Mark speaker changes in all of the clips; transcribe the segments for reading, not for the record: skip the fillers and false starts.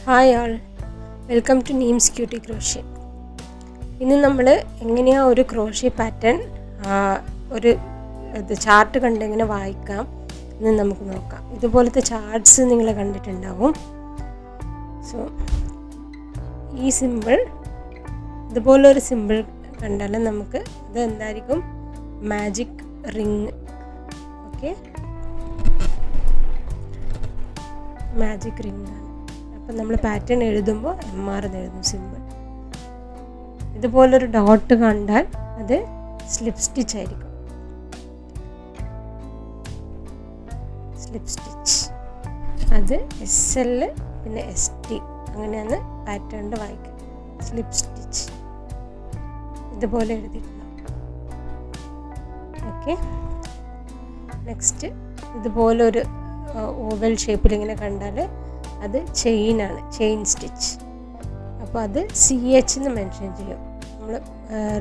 Speaker 1: Hi all, welcome to Neem's cutie crochet. ഇന്ന് നമ്മൾ എങ്ങനെയാണ് ഒരു ക്രോഷ്യ പാറ്റേൺ ഒരു ചാർട്ട് കണ്ട് എങ്ങനെ വായിക്കാം എന്ന് നമുക്ക് നോക്കാം. ഇതുപോലത്തെ ചാർട്ട്സ് നിങ്ങൾ കണ്ടിട്ടുണ്ടാവും. സോ ഈ സിമ്പിൾ, ഇതുപോലൊരു സിമ്പിൾ കണ്ടാൽ നമുക്ക് ഇത് എന്തായിരിക്കും? Magic ring. Okay, magic ring ആണ്. അപ്പം നമ്മൾ പാറ്റേൺ എഴുതുമ്പോൾ MR എന്ന് എഴുതും, സിമ്പിൾ. ഇതുപോലൊരു ഡോട്ട് കണ്ടാൽ അത് സ്ലിപ്പ് സ്റ്റിച്ച് ആയിരിക്കും. സ്ലിപ്പ് സ്റ്റിച്ച് അത് SL പിന്നെ ST അങ്ങനെയാണ് പാറ്റേണിൽ വായിക്കുക. സ്ലിപ്പ് സ്റ്റിച്ച് ഇതുപോലെ എഴുതിയിട്ടുണ്ടാവും. ഓക്കെ, നെക്സ്റ്റ് ഇതുപോലൊരു ഓവൽ ഷേപ്പിൽ ഇങ്ങനെ കണ്ടാൽ അത് ചെയിനാണ്, ചെയിൻ സ്റ്റിച്ച്. അപ്പോൾ അത് CH എന്ന് മെൻഷൻ ചെയ്യും. നമ്മൾ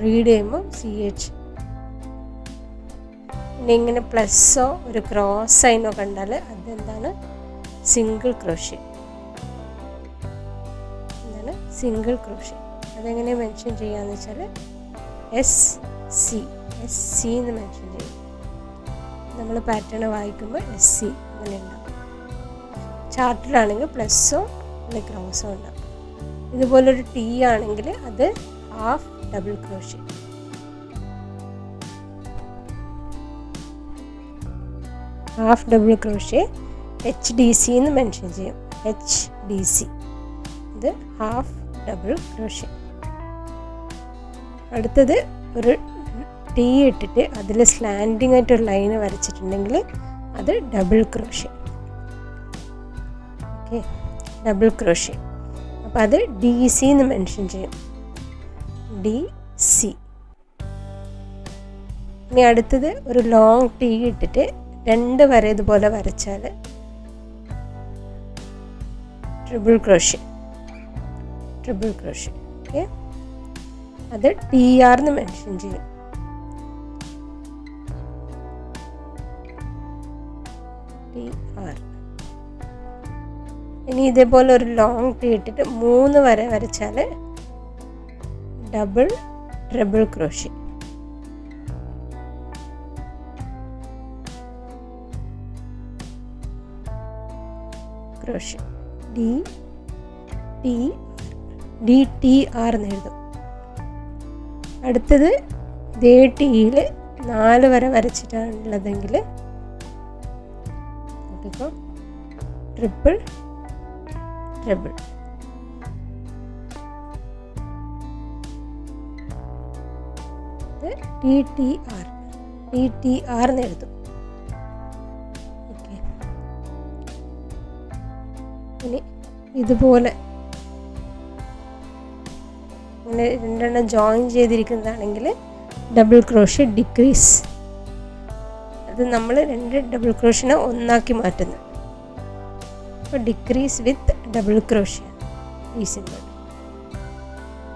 Speaker 1: റീഡ് ചെയ്യുമ്പോൾ CH. പിന്നെ ഇങ്ങനെ പ്ലസ്സോ ഒരു ക്രോസ് സൈനോ കണ്ടാൽ അതെന്താണ്? Single crochet. എന്താണ്? Single crochet. അതെങ്ങനെ മെൻഷൻ ചെയ്യാന്ന് വെച്ചാൽ SC എന്ന് മെൻഷൻ ചെയ്യും. നമ്മൾ പാറ്റേൺ വായിക്കുമ്പോൾ SC അങ്ങനെ ഉണ്ടാവും. ചാർട്ടിലാണെങ്കിൽ പ്ലസ്സോ അല്ലെങ്കിൽ ക്രോസോ ഉണ്ടാവും. ഇതുപോലൊരു T ആണെങ്കിൽ അത് half double crochet. Half double crochet HDC എന്ന് മെൻഷൻ ചെയ്യും. HDC ഇത് ഹാഫ് ഡബിൾ ക്രോഷ്യ. അടുത്തത് ഒരു T ഇട്ടിട്ട് അതിൽ സ്ലാൻഡിങ് ആയിട്ടൊരു ലൈന് വരച്ചിട്ടുണ്ടെങ്കിൽ അത് double crochet. Okay, double crochet. അപ്പോൾ അത് DC എന്ന് മെൻഷൻ ചെയ്യും. DC. ഇനി അടുത്തത് ഒരു ലോങ് T ഇട്ടിട്ട് രണ്ട് വര ഇതുപോലെ വരച്ചാൽ triple crochet. Triple crochet. Okay, അത് TR എന്ന് മെൻഷൻ ചെയ്യും. TR. ഇനി ഇതേപോലെ ഒരു ലോങ് T ഇട്ടിട്ട് 3 വര വരച്ചാൽ double triple crochet. Crochet DTR എന്ന് എഴുതും. അടുത്തത് ഇതേ Tയിൽ 4 വര വരച്ചിട്ടാണുള്ളതെങ്കിൽ നോക്കിക്കോ, ട്രിപ്പിൾ ട്രിപ്പിൾ. DTR എന്ന് എഴുതും. ഓക്കെ, ഇനി ഇതുപോലെ ഇങ്ങനെ രണ്ടെണ്ണം ജോയിൻ ചെയ്തിരിക്കുന്നതാണെങ്കിൽ ഡബിൾ ക്രോഷ്യ ഡിക്രീസ്. അത് നമ്മൾ 2 ഡബിൾ ക്രോഷ്യനെ ഒന്നാക്കി മാറ്റുന്നു. അപ്പോൾ ഡിക്രീസ് വിത്ത് ഡബിൾ ക്രോഷ്യ ഈ സിമ്പിൾ.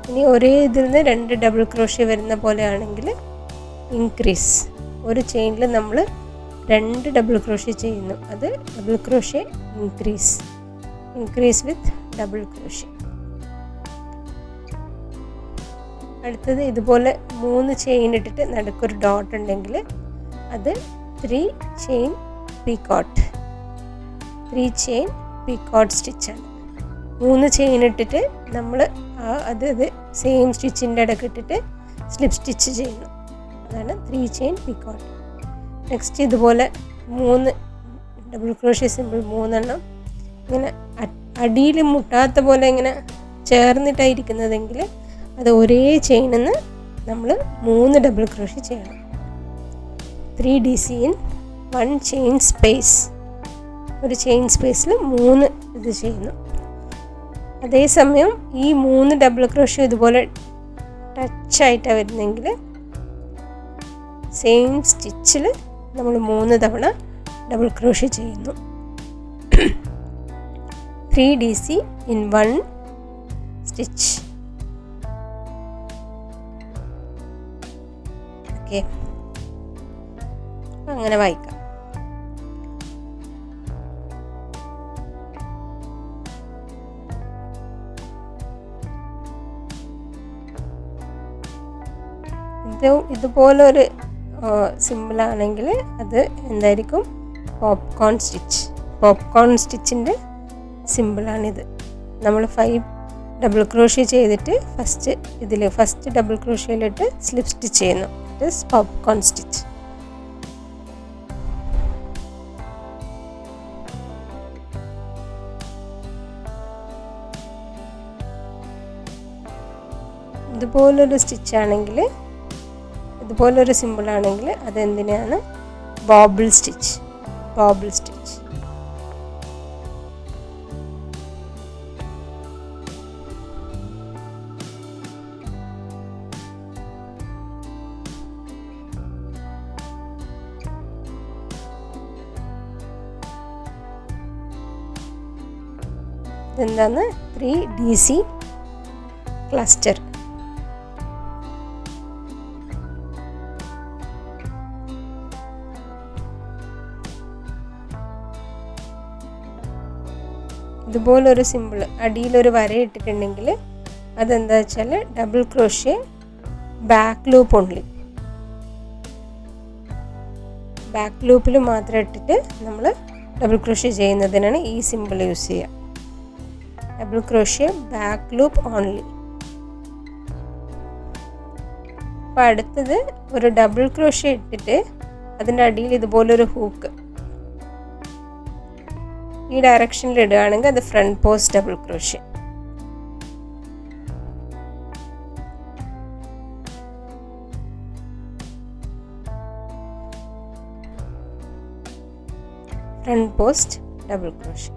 Speaker 1: ഇനി ഒരേ ഇതിൽ നിന്ന് 2 ഡബിൾ ക്രോഷ്യ വരുന്ന പോലെയാണെങ്കിൽ ഇൻക്രീസ്. ഒരു ചെയിനിൽ നമ്മൾ 2 ഡബിൾ ക്രോഷ്യ ചെയ്യുന്നു, അത് double crochet increase. Increase with double crochet. അടുത്തത് ഇതുപോലെ 3 ചെയിൻ ഇട്ടിട്ട് നടുക്കൊരു ഡോട്ട് ഉണ്ടെങ്കിൽ അത് 3 ചെയിൻ പീക്കോട്ട്. 3 ചെയിൻ പീക്കോട്ട് സ്റ്റിച്ചാണ്. 3 ചെയിൻ ഇട്ടിട്ട് നമ്മൾ അത് സെയിം സ്റ്റിച്ചിൻ്റെ ഇടയ്ക്ക് ഇട്ടിട്ട് സ്ലിപ്പ് സ്റ്റിച്ച് ചെയ്യുന്നു. അതാണ് 3 ചെയിൻ പീക്കോട്ട്. നെക്സ്റ്റ് ഇതുപോലെ 3 ഡബിൾ ക്രോഷ്യ സിമ്പിൾ 3 എണ്ണം ഇങ്ങനെ അടിയിൽ മുട്ടാത്ത പോലെ ഇങ്ങനെ ചേർന്നിട്ടായിരിക്കുന്നതെങ്കിൽ അത് ഒരേ ചെയിനിൽ നിന്ന് നമ്മൾ 3 ഡബിൾ ക്രോഷ്യ ചെയ്യണം. 3 DC ഇൻ 1 ചെയിൻ സ്പേസ്. ഒരു ചെയിൻ സ്പേസിൽ 3 ഇത് ചെയ്യുന്നു. അതേസമയം ഈ 3 ഡബിൾ ക്രോഷ്യ ഇതുപോലെ ടച്ചായിട്ടാണ് വരുന്നെങ്കിൽ സെയിം സ്റ്റിച്ചിൽ നമ്മൾ 3 തവണ ഡബിൾ ക്രോഷ്യ ചെയ്യുന്നു. 3 DC ഇൻ 1 സ്റ്റിച്ച്. ഓക്കെ, അങ്ങനെ വായിക്കാം. ഇതുപോലൊരു സിമ്പിളാണെങ്കിൽ അത് എന്തായിരിക്കും? പോപ്കോൺ സ്റ്റിച്ചിൻ്റെ സിമ്പിളാണിത്. നമ്മൾ 5 ഡബിൾ ക്രോഷ്യ ചെയ്തിട്ട് ഫസ്റ്റ് ഡബിൾ ക്രോഷ്യയിലിട്ട് സ്ലിപ്പ് സ്റ്റിച്ച് ചെയ്യുന്നു. It is popcorn stitch. ഇതുപോലൊരു സ്റ്റിച്ചാണെങ്കിൽ, ഇതുപോലൊരു സിമ്പിളാണെങ്കിൽ അതെന്തിനാണ്? Bobble stitch. ഇതെന്താണ്? 3 DC ക്ലസ്റ്റർ. ഇതുപോലൊരു സിമ്പിൾ അടിയിലൊരു വര ഇട്ടിട്ടുണ്ടെങ്കിൽ അതെന്താ വെച്ചാൽ double crochet back loop only. ബാക്ക് ലൂപ്പിൽ മാത്രം ഇട്ടിട്ട് നമ്മൾ ഡബിൾ ക്രോഷ്യ ചെയ്യുന്നതിനാണ് ഈ സിമ്പിൾ യൂസ് ചെയ്യുക. Double crochet back loop only. അപ്പോൾ അടുത്തത് ഒരു ഡബിൾ ക്രോഷ്യ ഇട്ടിട്ട് അതിൻ്റെ അടിയിൽ ഇതുപോലൊരു ഹൂക്ക് ഈ ഡയറക്ഷനിൽ ഇടുകയാണെങ്കിൽ അത് front post double crochet. Front post double crochet.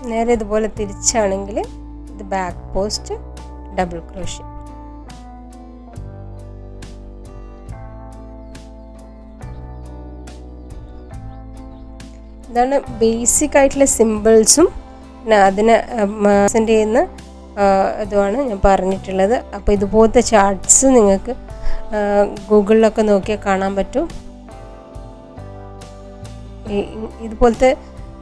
Speaker 1: നേരെ ഇതുപോലെ തിരിച്ചാണെങ്കിൽ ഇത് ബാക്ക് പോസ്റ്റ് ഡബിൾ ക്രോഷ്യ. ഇതാണ് ബേസിക് ആയിട്ടുള്ള സിമ്പിൾസും പിന്നെ അതിനെ സെൻഡ് ചെയ്യുന്ന ഇതുമാണ് ഞാൻ പറഞ്ഞിട്ടുള്ളത്. അപ്പോൾ ഇതുപോലത്തെ ചാർട്ട്സ് നിങ്ങൾക്ക് ഗൂഗിളിലൊക്കെ നോക്കിയാൽ കാണാൻ പറ്റും. ഇതുപോലത്തെ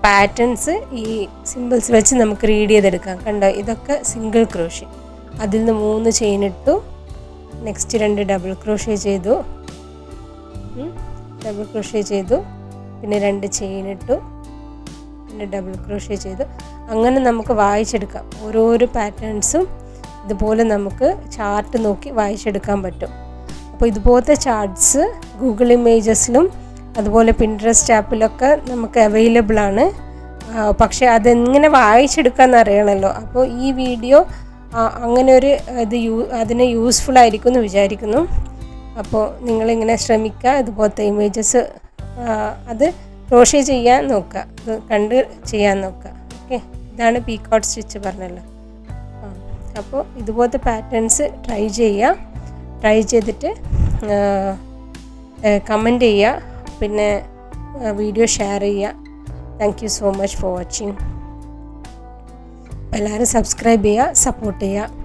Speaker 1: പാറ്റേൺസ് ഈ സിമ്പിൾസ് വെച്ച് നമുക്ക് റീഡ് ചെയ്തെടുക്കാം. കണ്ടോ, ഇതൊക്കെ സിംഗിൾ ക്രോഷ്യ. അതിൽ നിന്ന് 3 ചെയിൻ ഇട്ടു, നെക്സ്റ്റ് 2 ഡബിൾ ക്രോഷ്യ ചെയ്തു, പിന്നെ 2 ചെയിൻ ഇട്ടു, പിന്നെ ഡബിൾ ക്രോഷ്യ ചെയ്തു. അങ്ങനെ നമുക്ക് വായിച്ചെടുക്കാം. ഓരോരോ പാറ്റേൺസും ഇതുപോലെ നമുക്ക് ചാർട്ട് നോക്കി വായിച്ചെടുക്കാൻ പറ്റും. അപ്പോൾ ഇതുപോലത്തെ ചാർട്ട്സ് ഗൂഗിൾ ഇമേജസിലും അതുപോലെ പിൻട്രസ്റ്റ് ആപ്പിലൊക്കെ നമുക്ക് അവൈലബിൾ ആണ്. പക്ഷേ അതെങ്ങനെ വായിച്ചെടുക്കാമെന്ന് അറിയണമല്ലോ. അപ്പോൾ ഈ വീഡിയോ അങ്ങനെ ഒരു അതിന് യൂസ്ഫുൾ ആയിരിക്കും എന്ന് വിചാരിക്കുന്നു. അപ്പോൾ നിങ്ങളിങ്ങനെ ശ്രമിക്കുക, ഇതുപോലത്തെ ഇമേജസ് അത് ക്രോഷ്യ ചെയ്യാൻ നോക്കുക, ഇത് കണ്ട് ചെയ്യാൻ നോക്കുക. ഓക്കെ, ഇതാണ് പീകോട്ട് സ്റ്റിച്ച് പറഞ്ഞല്ലോ. അപ്പോൾ ഇതുപോലത്തെ പാറ്റേൺസ് ട്രൈ ചെയ്തിട്ട് കമൻറ്റ് ചെയ്യുക, പിന്നെ വീഡിയോ ഷെയർ ചെയ്യുക. Thank you so much for watching. എല്ലാവരും സബ്സ്ക്രൈബ് ചെയ്യുക, സപ്പോർട്ട് ചെയ്യുക.